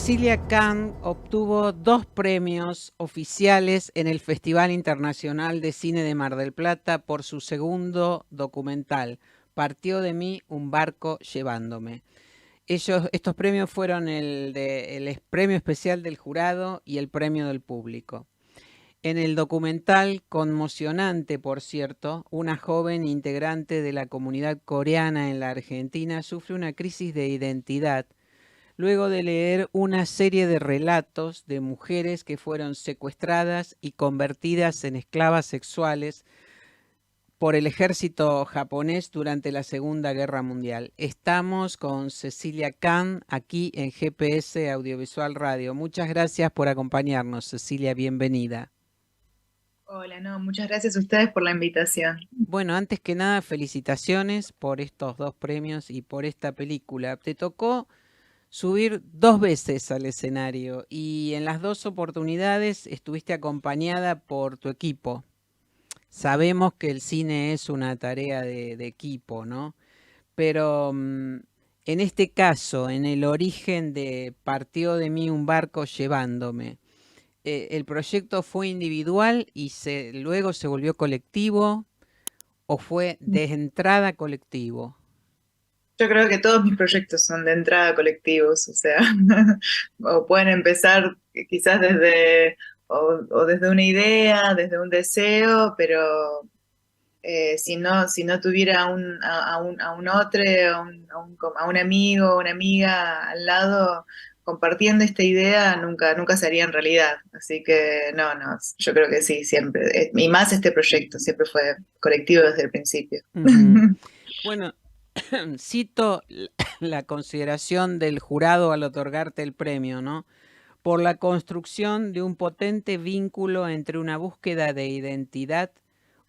Cecilia Khan obtuvo 2 premios oficiales en el Festival Internacional de Cine de Mar del Plata por su segundo documental, Partió de mí un barco llevándome. Estos premios fueron el premio especial del jurado y el premio del público. En el documental, conmocionante por cierto, una joven integrante de la comunidad coreana en la Argentina sufre una crisis de identidad luego de leer una serie de relatos de mujeres que fueron secuestradas y convertidas en esclavas sexuales por el ejército japonés durante la Segunda Guerra Mundial. Estamos con Cecilia Khan aquí en GPS Audiovisual Radio. Muchas gracias por acompañarnos, Cecilia, bienvenida. Hola, no, muchas gracias a ustedes por la invitación. Bueno, antes que nada, felicitaciones por estos 2 premios y por esta película. Te tocó subir 2 veces al escenario y en las 2 oportunidades estuviste acompañada por tu equipo. Sabemos que el cine es una tarea de equipo, ¿no? Pero en este caso, en el origen de Partió de mí un barco llevándome, ¿el proyecto fue individual y luego se volvió colectivo o fue de entrada colectivo? Yo creo que todos mis proyectos son de entrada colectivos, o sea, o pueden empezar quizás o desde una idea, desde un deseo, pero si no tuviera a un otro, a un amigo o una amiga al lado compartiendo esta idea, nunca se haría en realidad. Así que no, yo creo que sí, siempre. Y más este proyecto, siempre fue colectivo desde el principio. Ujú. Bueno, cito la consideración del jurado al otorgarte el premio, ¿no? Por la construcción de un potente vínculo entre una búsqueda de identidad,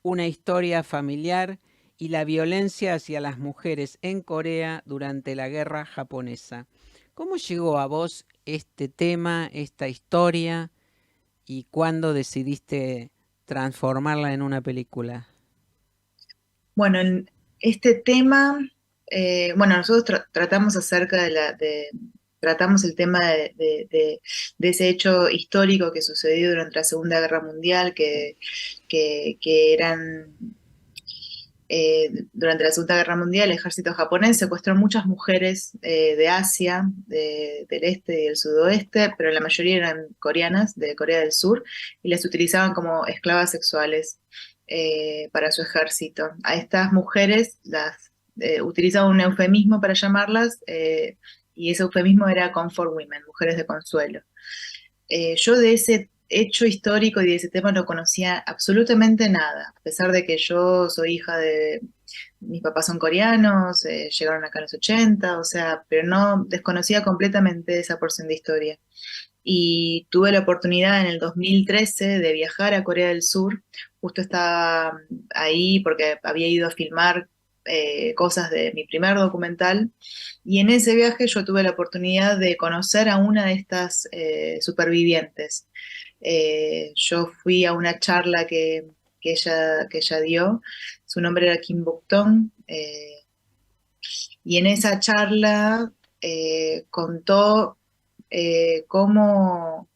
una historia familiar y la violencia hacia las mujeres en Corea durante la guerra japonesa. ¿Cómo llegó a vos este tema, esta historia, y cuándo decidiste transformarla en una película? Bueno, en este tema, bueno, nosotros tratamos acerca tratamos el tema de ese hecho histórico que sucedió durante la Segunda Guerra Mundial, que eran, durante la Segunda Guerra Mundial, el ejército japonés secuestró muchas mujeres de Asia, del este y del sudoeste, pero la mayoría eran coreanas, de Corea del Sur, y las utilizaban como esclavas sexuales para su ejército. A estas mujeres las utilizaban un eufemismo para llamarlas, y ese eufemismo era comfort women, mujeres de consuelo. Yo de ese hecho histórico y de ese tema no conocía absolutamente nada, a pesar de que yo soy hija de, mis papás son coreanos, llegaron acá en los 80, o sea, pero no desconocía completamente esa porción de historia. Y tuve la oportunidad en el 2013 de viajar a Corea del Sur, justo estaba ahí porque había ido a filmar cosas de mi primer documental, y en ese viaje yo tuve la oportunidad de conocer a una de estas supervivientes. Yo fui a una charla que ella dio, su nombre era Kim Buk-tong, y en esa charla contó cómo,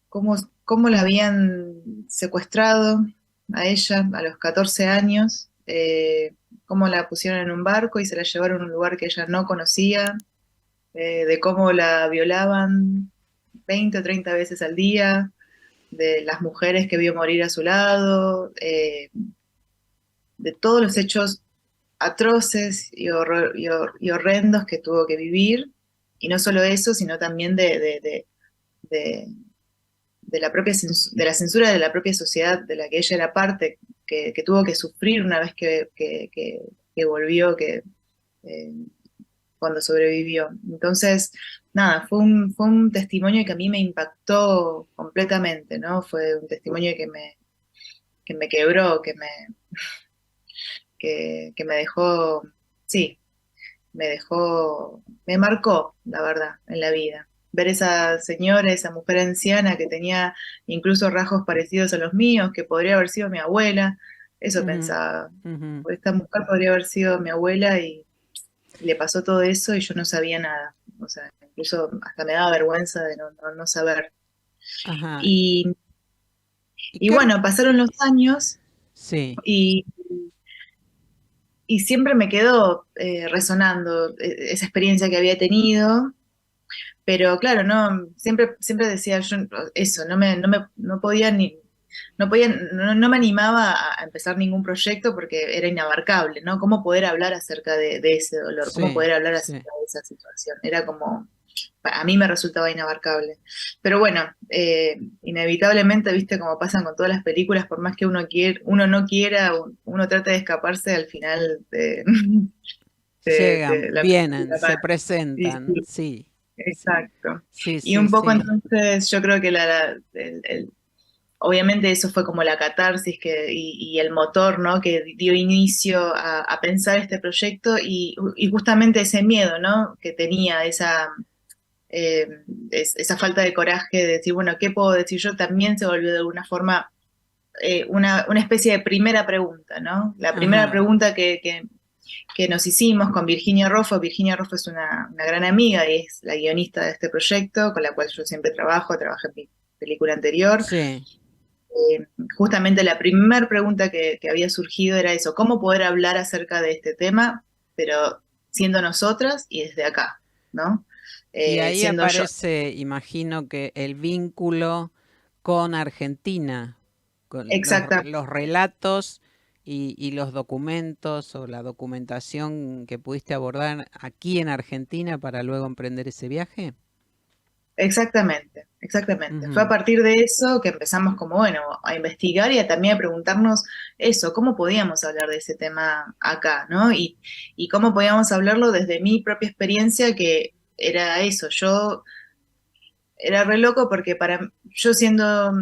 cómo la habían secuestrado a ella a los 14 años, cómo la pusieron en un barco y se la llevaron a un lugar que ella no conocía, de cómo la violaban 20 o 30 veces al día, de las mujeres que vio morir a su lado, de todos los hechos atroces y horrendos que tuvo que vivir, y no solo eso, sino también de, de la propia de la censura de la propia sociedad de la que ella era parte, que tuvo que sufrir una vez que volvió, eh, cuando sobrevivió. Entonces, nada, fue un testimonio que a mí me impactó completamente, ¿no? Fue un testimonio que me quebró, que me dejó, sí, me marcó, la verdad, en la vida. Ver esa señora, esa mujer anciana que tenía incluso rasgos parecidos a los míos, que podría haber sido mi abuela, eso Ujú, pensaba. ujú. Esta mujer podría haber sido mi abuela y le pasó todo eso y yo no sabía nada. O sea, incluso hasta me daba vergüenza de no saber. Ajá. Y, ¿Y y qué? bueno, pasaron los años Sí, y, y siempre me quedó resonando esa experiencia que había tenido, pero claro, no, siempre decía yo eso, no podía no me animaba a empezar ningún proyecto porque era inabarcable, ¿no? ¿Cómo poder hablar acerca de ese dolor? ¿Cómo sí, poder hablar sí. acerca de esa situación? Era como, a mí me resultaba inabarcable. Pero bueno, inevitablemente, viste, como pasan con todas las películas, por más que uno no quiera, uno trata de escaparse, al final Llegan, la vienen, película se pasa. Sí, presentan, sí, sí, sí, exacto. sí, Y sí, un poco sí. entonces yo creo que obviamente eso fue como la catarsis y el motor, ¿no? Que dio inicio a pensar este proyecto y justamente ese miedo, ¿no? Que tenía eh, esa falta de coraje de decir, bueno, ¿qué puedo decir yo? También se volvió de alguna forma una especie de primera pregunta, ¿no? La primera Ajá, pregunta que nos hicimos con Virginia Roffo. Virginia Roffo es una gran amiga y es la guionista de este proyecto, con la cual yo siempre trabajé en mi película anterior. sí. Justamente la primera pregunta que había surgido era eso, ¿cómo poder hablar acerca de este tema, pero siendo nosotras y desde acá, ¿no? Y ahí Siendo yo. aparece, imagino que el vínculo con Argentina, con Exactamente. los relatos y los documentos o la documentación que pudiste abordar aquí en Argentina para luego emprender ese viaje. Exactamente, exactamente. Fue a Ujú. partir de eso que empezamos como, bueno, a investigar y también a preguntarnos eso, cómo podíamos hablar de ese tema acá, ¿no? Y cómo podíamos hablarlo desde mi propia experiencia, que era eso. Yo era re loco porque yo siendo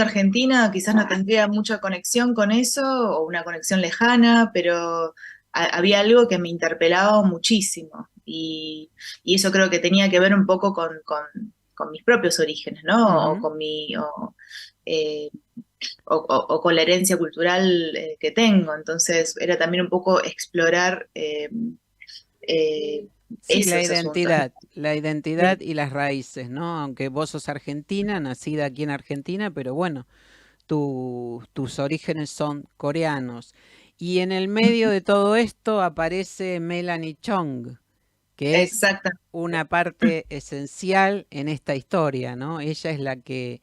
argentina quizás no tendría mucha conexión con eso o una conexión lejana, pero había algo que me interpelaba muchísimo y eso creo que tenía que ver un poco con mis propios orígenes, ¿no? O Ujú. con eh, o con la herencia cultural que tengo. Entonces era también un poco explorar eh, Sí, esos asuntos. la identidad y las raíces, ¿no? Aunque vos sos argentina, nacida aquí en Argentina, pero bueno, tus orígenes son coreanos. Y en el medio de todo esto aparece Melanie Chong, que es Exactamente. una parte esencial en esta historia, ¿no? Ella es la que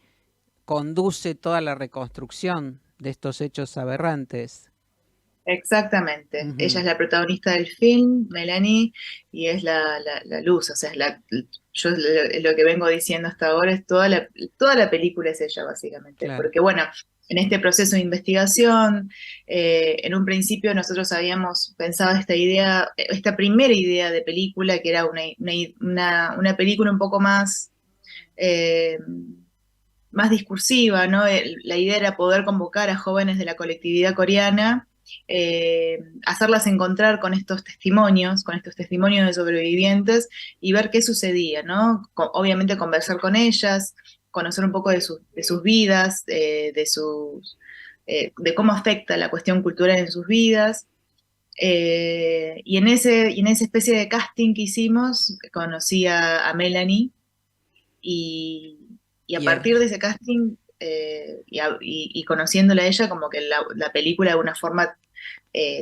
conduce toda la reconstrucción de estos hechos aberrantes. Exactamente. Ella Ujú, es la protagonista del film, Melanie, y es la luz. O sea, yo lo que vengo diciendo hasta ahora es toda la película es ella, básicamente. claro. Porque, bueno, en este proceso de investigación, en un principio nosotros habíamos pensado esta idea, esta primera idea de película, que era una película un poco eh, más discursiva, ¿no? La idea era poder convocar a jóvenes de la colectividad coreana, hacerlas encontrar con estos testimonios de sobrevivientes y ver qué sucedía, ¿no? Obviamente conversar con ellas, conocer un poco de sus vidas, de cómo afecta la cuestión cultural en sus vidas. Y en esa especie de casting que hicimos, conocí a Melanie y, y a Y, partir de ese casting y conociéndola a ella, como que la película de alguna forma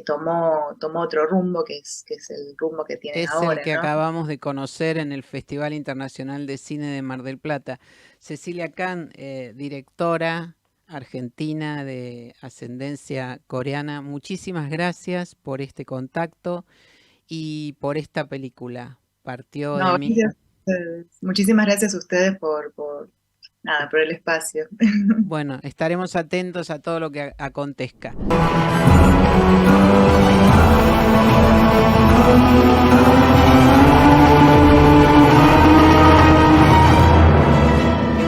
tomó otro rumbo, que es el rumbo que tiene es el ahora, que ¿no? acabamos de conocer en el Festival Internacional de Cine de Mar del Plata. Cecilia Khan, directora argentina de ascendencia coreana, muchísimas gracias por este contacto y por esta película. Partió de No, mí. muchísimas gracias a ustedes nada, por el espacio. Bueno, estaremos atentos a todo lo que acontezca.